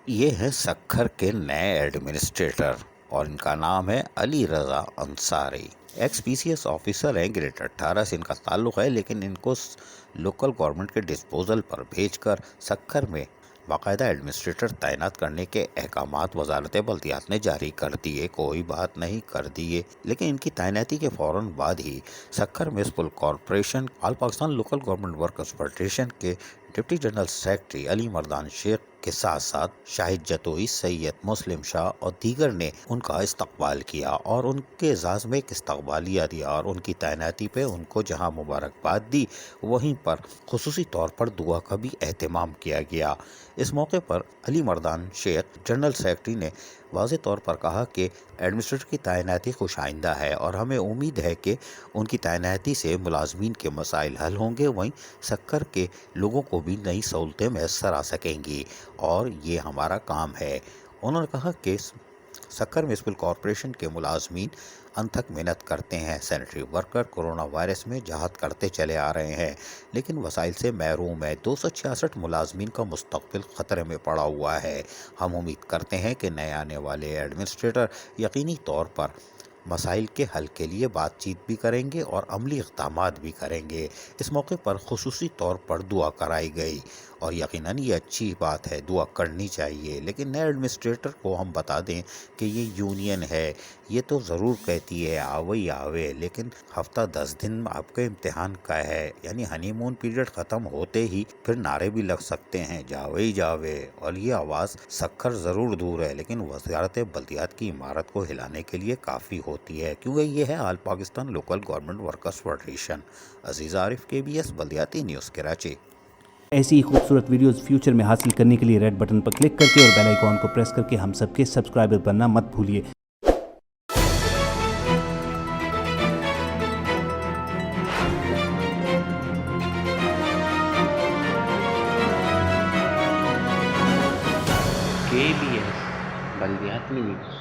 یہ ہیں سکھر کے نئے ایڈمنسٹریٹر اور ان کا نام ہے علی رضا انصاری۔ ایکس پی سی ایس آفیسر ہیں، گریڈ 18 سے ان کا تعلق ہے، لیکن ان کو لوکل گورنمنٹ کے ڈسپوزل پر بھیج کر سکھر میں باقاعدہ ایڈمنسٹریٹر تعینات کرنے کے احکامات وزارت بلدیات نے جاری کر دیے۔ کوئی بات نہیں، کر دیے، لیکن ان کی تعیناتی کے فوراً بعد ہی Sukkur municipal corporation all Pakistan local government workers federation کے deputy general secretary Ali Mardan Shaikh کے ساتھ ساتھ شاہد جتوئی، سید مسلم شاہ اور دیگر نے ان کا استقبال کیا اور ان کے اعزاز میں ایک استقبالیہ دیا اور ان کی تعیناتی پہ ان کو جہاں مبارکباد دی، وہیں پر خصوصی طور پر دعا کا بھی اہتمام کیا گیا۔ اس موقع پر علی مردان شیخ جنرل سیکرٹری نے واضح طور پر کہا کہ ایڈمنسٹریٹر کی تعیناتی خوش آئندہ ہے اور ہمیں امید ہے کہ ان کی تعیناتی سے ملازمین کے مسائل حل ہوں گے، وہیں سکھر کے لوگوں کو بھی نئی سہولتیں میسر آ سکیں گی اور یہ ہمارا کام ہے۔ انہوں نے کہا کہ سکھر میونسپل کارپوریشن کے ملازمین انتھک محنت کرتے ہیں، سینیٹری ورکر کورونا وائرس میں جہاد کرتے چلے آ رہے ہیں، لیکن وسائل سے محروم ہے۔ 266 ملازمین کا مستقبل خطرے میں پڑا ہوا ہے۔ ہم امید کرتے ہیں کہ نئے آنے والے ایڈمنسٹریٹر یقینی طور پر مسائل کے حل کے لیے بات چیت بھی کریں گے اور عملی اقدامات بھی کریں گے۔ اس موقع پر خصوصی طور پر دعا کرائی گئی اور یقیناً یہ اچھی بات ہے، دعا کرنی چاہیے، لیکن نئے ایڈمنسٹریٹر کو ہم بتا دیں کہ یہ یونین ہے، یہ تو ضرور کہتی ہے آوے ہی آوے، لیکن ہفتہ 10 دن آپ کے امتحان کا ہے، یعنی ہنی مون پیریڈ ختم ہوتے ہی پھر نعرے بھی لگ سکتے ہیں جاوے ہی جاوے، اور یہ آواز سکھر ضرور دور ہے لیکن وزارت بلدیات کی عمارت کو ہلانے کے لیے کافی ہوتی ہے، کیونکہ یہ ہے all Pakistan local government workers federation. Aziz Arif, KBS بلدیاتی نیوز، کراچی۔ ایسی ہی خوبصورت ویڈیوز فیوچر میں حاصل کرنے کے لیے ریڈ بٹن پر کلک کر کے اور بیل آئیکن کو پریس کر کے ہم سب کے سبسکرائبر بننا مت بھولیے۔ KBS بلدیاتی نیوز۔